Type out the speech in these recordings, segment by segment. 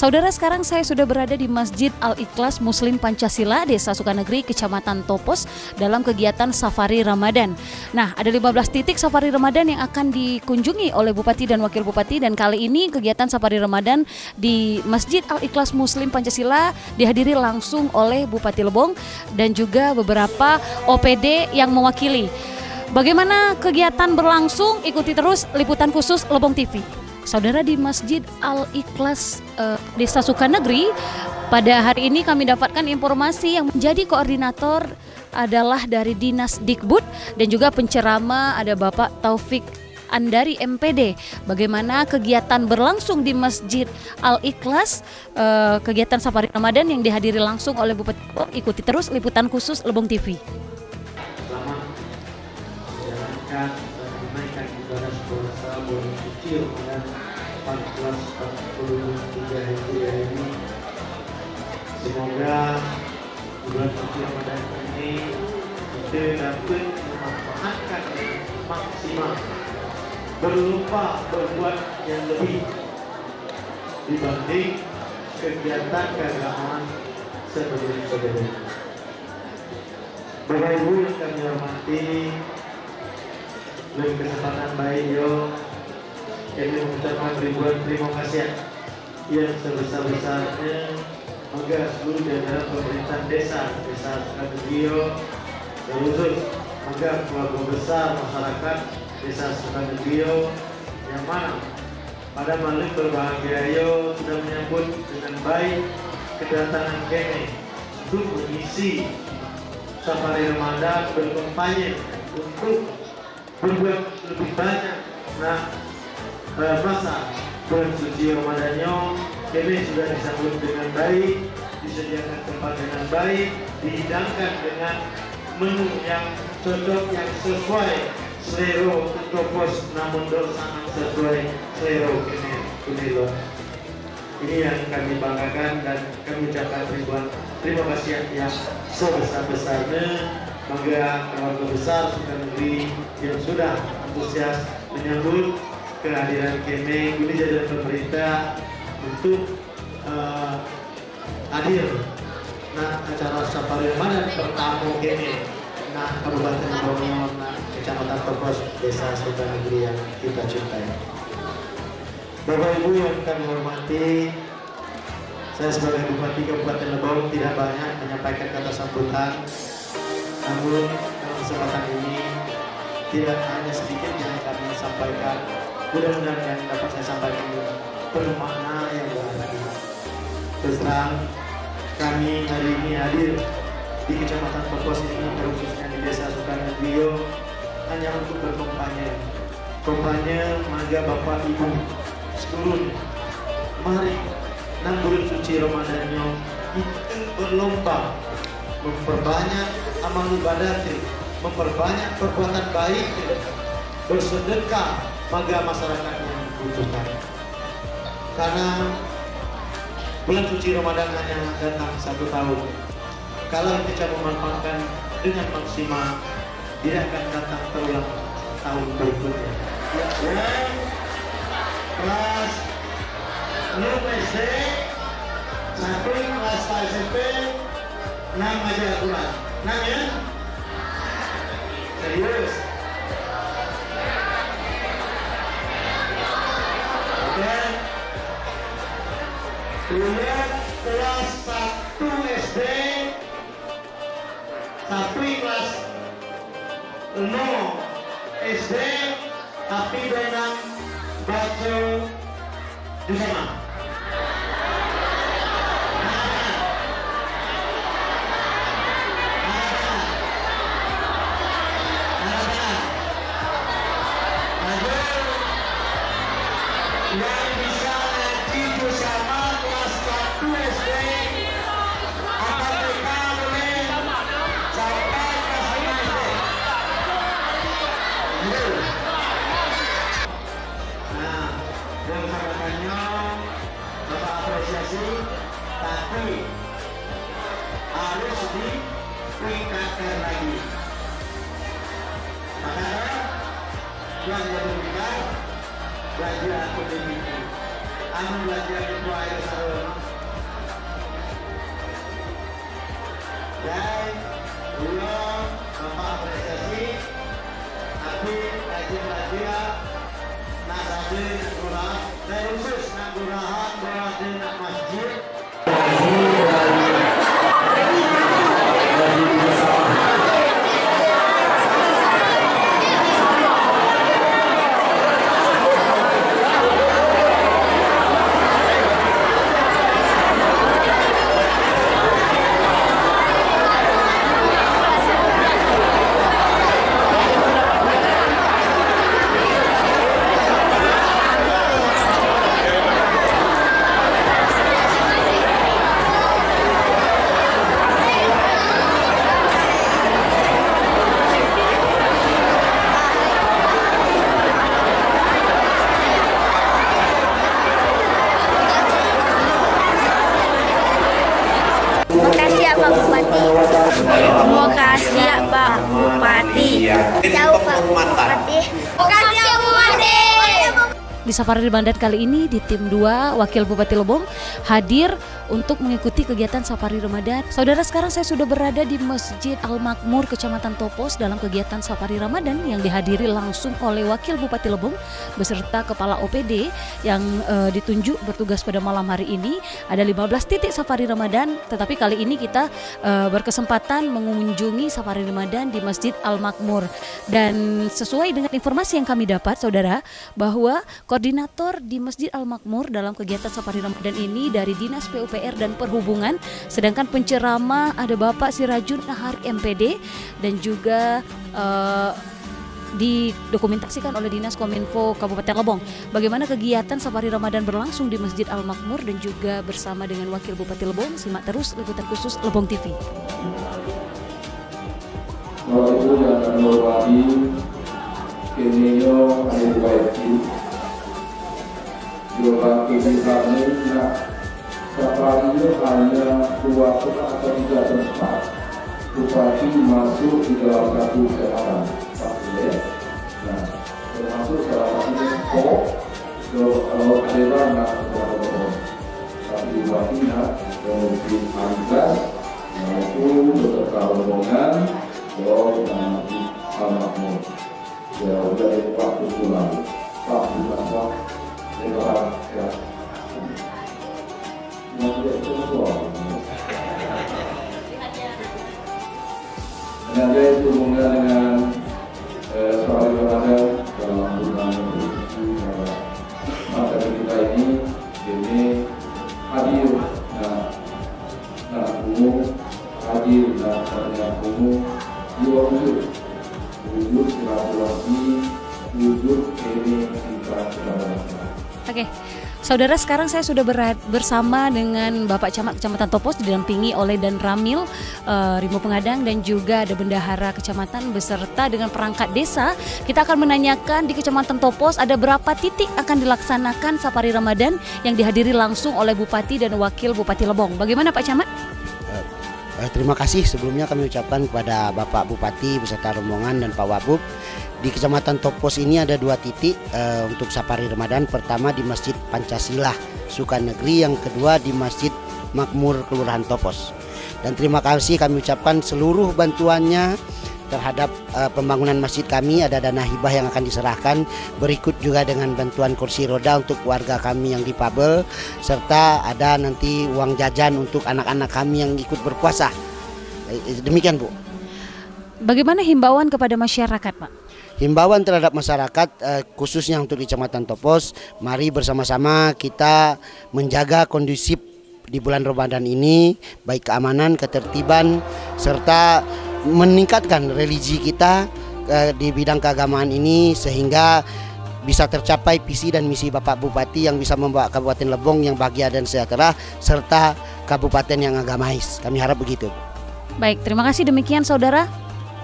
Saudara, sekarang saya sudah berada di Masjid Al-Ikhlas Muslim Pancasila, Desa Sukanegeri, Kecamatan Topos, dalam kegiatan Safari Ramadan. Nah, ada 15 titik Safari Ramadan yang akan dikunjungi oleh Bupati dan Wakil Bupati, dan kali ini kegiatan Safari Ramadan di Masjid Al-Ikhlas Muslim Pancasila dihadiri langsung oleh Bupati Lebong dan juga beberapa OPD yang mewakili. Bagaimana kegiatan berlangsung? Ikuti terus liputan khusus Lebong TV. Saudara, di Masjid Al-Ikhlas Desa Sukanegeri, pada hari ini kami dapatkan informasi yang menjadi koordinator adalah dari Dinas Dikbud dan juga penceramah ada Bapak Taufik Andari MPD. Bagaimana kegiatan berlangsung di Masjid Al-Ikhlas, kegiatan Safari Ramadan yang dihadiri langsung oleh Bupati. Ikuti terus liputan khusus Lebong TV. Selamat menjalankan dan menunaikan ibadah puasa bulan suci Ramadan 1443 Hijriah ini. Semoga bulan suci Ramadan ini kita dapat memanfaatkan maksimal, berlupa berbuat yang lebih dibanding kegiatan keagamaan sebelum-sebelumnya. Bapak Ibu yang kami hormati, dengan kesempatan baik kami mengucapkan ribuan terima kasih yang sebesar-besarnya agar seluruh jajaran pemerintahan desa Sukanegeri dan khusus agar keluarga besar masyarakat Desa Sukanegeri yang mana pada malam berbahagia sudah menyambut dengan baik kedatangan kami untuk mengisi Safari Ramadan, berkampanye untuk berbuat lebih banyak. Nah, masa bulan suci Ramadannya kami sudah disambut dengan baik, disediakan tempat dengan baik, dihidangkan dengan menu yang cocok, yang sesuai selera Topos, namun sangat sesuai selera kini loh. Ini yang kami banggakan dan kami ucapkan ribuan terima kasih yang sebesar-besarnya bagi keluarga besar Sukanegeri yang sudah antusias menyambut kehadiran kami ini jajaran pemerintah untuk hadir acara Safari Ramadan pertama kami Kabupaten Lebong, Kecamatan Topos, Desa Sukanegeri yang kita cintai. Bapak Ibu yang kami hormati, saya sebagai Bupati Kabupaten Lebong tidak banyak menyampaikan kata sambutan, namun dalam kesempatan ini tidak hanya sedikit yang kami sampaikan, mudah-mudahan yang dapat saya sampaikan penuh makna yang berarti. Terus terang, kami hari ini hadir di Kecamatan Topos ini, khususnya di Desa Sukanegeri, hanya untuk berkampanye. Kampanye mangga Bapak Ibu seluruhnya, mari nang bulan suci Ramadannya kita berlomba memperbanyak amal ibadat, memperbanyak perbuatan baik, bersedekah bagi masyarakat yang membutuhkan. Karena bulan suci Ramadan hanya datang satu tahun. Kalau kita memanfaatkan dengan maksimal, dia akan datang terulang tahun berikutnya. Kelas 6 SD, 1 kelas SMP, 6 aja Al-Quran. 6 ya? Serius? Oke. Kemudian kelas 1 SD, 1 kelas 6 SD, tapi dengan baca bersama. Yang bisa ngaji bersama kelas 1 SD akan mereka boleh sampai kelas 5 SD. Nah, yang harapannya Bapak apresiasi, tapi harus ditingkatkan lagi. Maka yang lebih belajar akademik, belajar itu air sarung. ya. Untuk penghormatan. Makasih Bupati. Di Safari Ramadan kali ini di tim 2 Wakil Bupati Lebong hadir untuk mengikuti kegiatan Safari Ramadan. Saudara, sekarang saya sudah berada di Masjid Al-Makmur Kecamatan Topos dalam kegiatan Safari Ramadan yang dihadiri langsung oleh Wakil Bupati Lebong beserta Kepala OPD yang ditunjuk bertugas pada malam hari ini. Ada 15 titik Safari Ramadan, tetapi kali ini kita berkesempatan mengunjungi Safari Ramadan di Masjid Al-Makmur. Dan sesuai dengan informasi yang kami dapat, saudara, bahwa koordinator di Masjid Al-Makmur dalam kegiatan Safari Ramadan ini dari Dinas PUPR dan Perhubungan, sedangkan penceramah ada Bapak Sirajun Nahar MPD dan juga didokumentasikan oleh Dinas Kominfo Kabupaten Lebong. Bagaimana kegiatan Safari Ramadan berlangsung di Masjid Al-Makmur dan juga bersama dengan Wakil Bupati Lebong. Simak terus liputan khusus Lebong TV. Bapak Ibu yang kami hormati, Kinio Anubaiti, Yoga ini kami Safari itu hanya 2 atau 3 tempat Bupati masuk di dalam satu kecamatan. Nah, termasuk salah satunya kalau ada nak tapi Bupati nak di Angkas maupun beserta rombongan di Al-Makmur. Ya udah waktu pulang Pak bukan Pak lewat ya. Dan ada hubungan dengan Safari Ramadan dalam bulan masa kita ini hadir umum hadir umum 2 wujud silaturahmi wujud ini kita Oke, saudara, sekarang saya sudah bersama dengan Bapak Camat Kecamatan Topos didampingi oleh Dan Ramil, Rimo Pengadang, dan juga ada Bendahara Kecamatan beserta dengan perangkat desa. Kita akan menanyakan di Kecamatan Topos ada berapa titik akan dilaksanakan Safari Ramadan yang dihadiri langsung oleh Bupati dan Wakil Bupati Lebong. Bagaimana Pak Camat? Terima kasih sebelumnya kami ucapkan kepada Bapak Bupati beserta rombongan dan Pak Wabub. Di Kecamatan Topos ini ada 2 titik untuk Safari Ramadan. Pertama di Masjid Pancasila Sukanegeri, yang kedua di Masjid Makmur Kelurahan Topos. Dan terima kasih kami ucapkan seluruh bantuannya terhadap pembangunan masjid kami. Ada dana hibah yang akan diserahkan, berikut juga dengan bantuan kursi roda untuk warga kami yang difabel, serta ada nanti uang jajan untuk anak-anak kami yang ikut berpuasa. Demikian Bu. Bagaimana himbauan kepada masyarakat, Pak? Himbauan terhadap masyarakat khususnya untuk di Kecamatan Topos, mari bersama-sama kita menjaga kondusif di bulan Ramadan ini, baik keamanan, ketertiban, serta meningkatkan religi kita di bidang keagamaan ini sehingga bisa tercapai visi dan misi Bapak Bupati yang bisa membawa Kabupaten Lebong yang bahagia dan sejahtera serta kabupaten yang agamais. Kami harap begitu. Baik, terima kasih. Demikian saudara.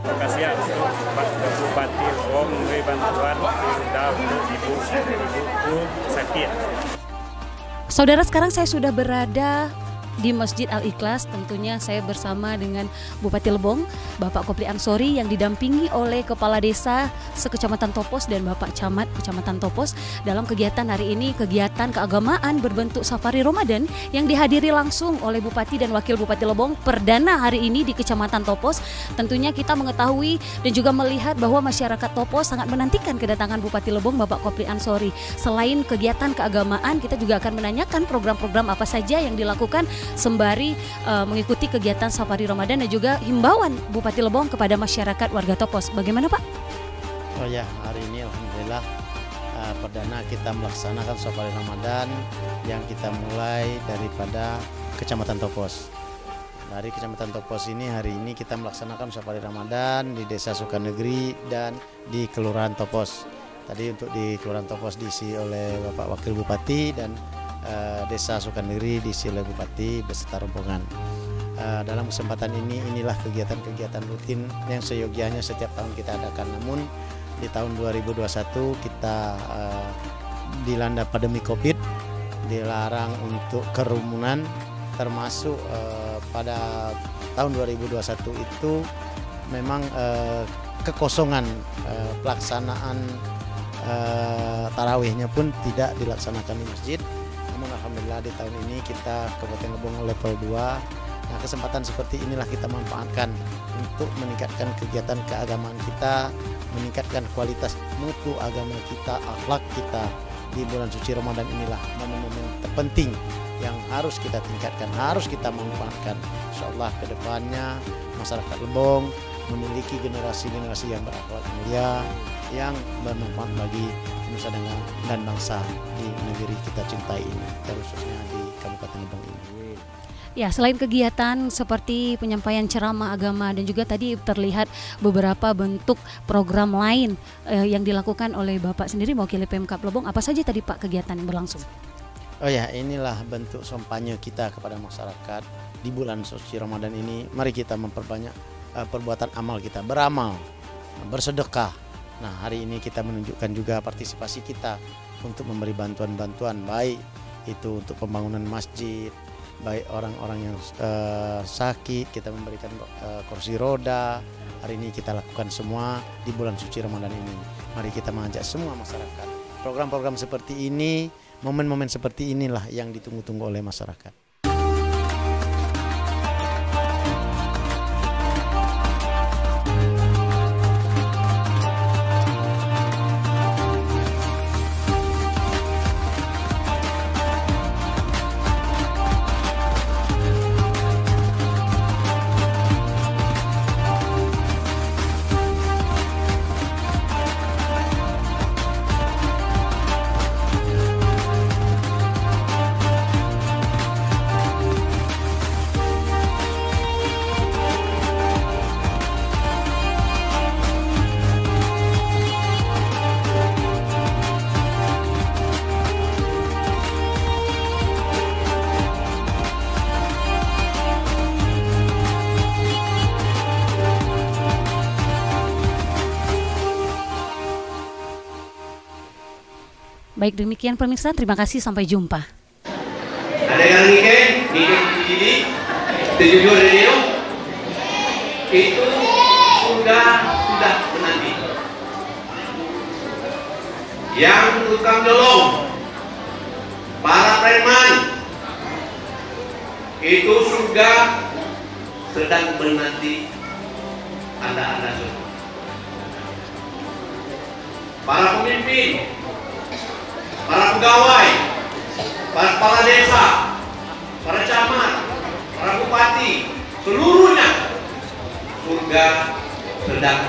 Terima kasih untuk Pak Bupati Lebong memberi bantuan untuk ibu sakit. Saudara, sekarang saya sudah berada di Masjid Al-Ikhlas. Tentunya saya bersama dengan Bupati Lebong, Bapak Kopli Ansori, yang didampingi oleh Kepala Desa Sekecamatan Topos dan Bapak Camat Kecamatan Topos dalam kegiatan hari ini, kegiatan keagamaan berbentuk Safari Ramadan yang dihadiri langsung oleh Bupati dan Wakil Bupati Lebong perdana hari ini di Kecamatan Topos. Tentunya kita mengetahui dan juga melihat bahwa masyarakat Topos sangat menantikan kedatangan Bupati Lebong, Bapak Kopli Ansori. Selain kegiatan keagamaan, kita juga akan menanyakan program-program apa saja yang dilakukan sembari mengikuti kegiatan Safari Ramadan dan juga himbauan Bupati Lebong kepada masyarakat warga Topos. Bagaimana Pak? Oh ya, hari ini alhamdulillah perdana kita melaksanakan Safari Ramadan yang kita mulai daripada Kecamatan Topos. Dari Kecamatan Topos ini hari ini kita melaksanakan Safari Ramadan di Desa Sukanegeri dan di Kelurahan Topos. Tadi untuk di Kelurahan Topos diisi oleh Bapak Wakil Bupati dan Desa Sukanegeri diisi oleh Bupati beserta rombongan. Dalam kesempatan ini, inilah kegiatan-kegiatan rutin yang seyogianya setiap tahun kita adakan. Namun di tahun 2021 kita dilanda pandemi Covid, dilarang untuk kerumunan, termasuk pada tahun 2021 itu memang kekosongan pelaksanaan tarawihnya pun tidak dilaksanakan di masjid. Namun alhamdulillah di tahun ini kita Kabupaten Lebong level 2. Nah, kesempatan seperti inilah kita manfaatkan untuk meningkatkan kegiatan keagamaan kita, meningkatkan kualitas mutu agama kita, akhlak kita. Di bulan suci Ramadan inilah momen-momen terpenting yang harus kita tingkatkan, harus kita manfaatkan. Insyaallah ke depannya masyarakat Lebong memiliki generasi-generasi yang berakhlak mulia, yang bermanfaat bagi nusa dan bangsa di negeri kita cintai ini, khususnya di Kabupaten Lebong ini. Ya, selain kegiatan seperti penyampaian ceramah agama dan juga tadi terlihat beberapa bentuk program lain yang dilakukan oleh Bapak sendiri mewakili Pemkab Lebong, apa saja tadi Pak kegiatan yang berlangsung? Oh ya, inilah bentuk kampanye kita kepada masyarakat di bulan suci Ramadan ini. Mari kita memperbanyak perbuatan amal kita, beramal, bersedekah. Nah, hari ini kita menunjukkan juga partisipasi kita untuk memberi bantuan-bantuan, baik itu untuk pembangunan masjid, baik orang-orang yang sakit, kita memberikan kursi roda. Hari ini kita lakukan semua di bulan suci Ramadan ini. Mari kita mengajak semua masyarakat. Program-program seperti ini, momen-momen seperti inilah yang ditunggu-tunggu oleh masyarakat. Baik, demikian pemirsa, terima kasih, sampai jumpa. Ada yang ngikeng ini, tujuh radio itu sudah menanti. Yang tukang nyolong, para preman itu sudah sedang menanti Anda semua. Para pemimpin, para pegawai, para kepala desa, para camat, para bupati, seluruhnya surga sedang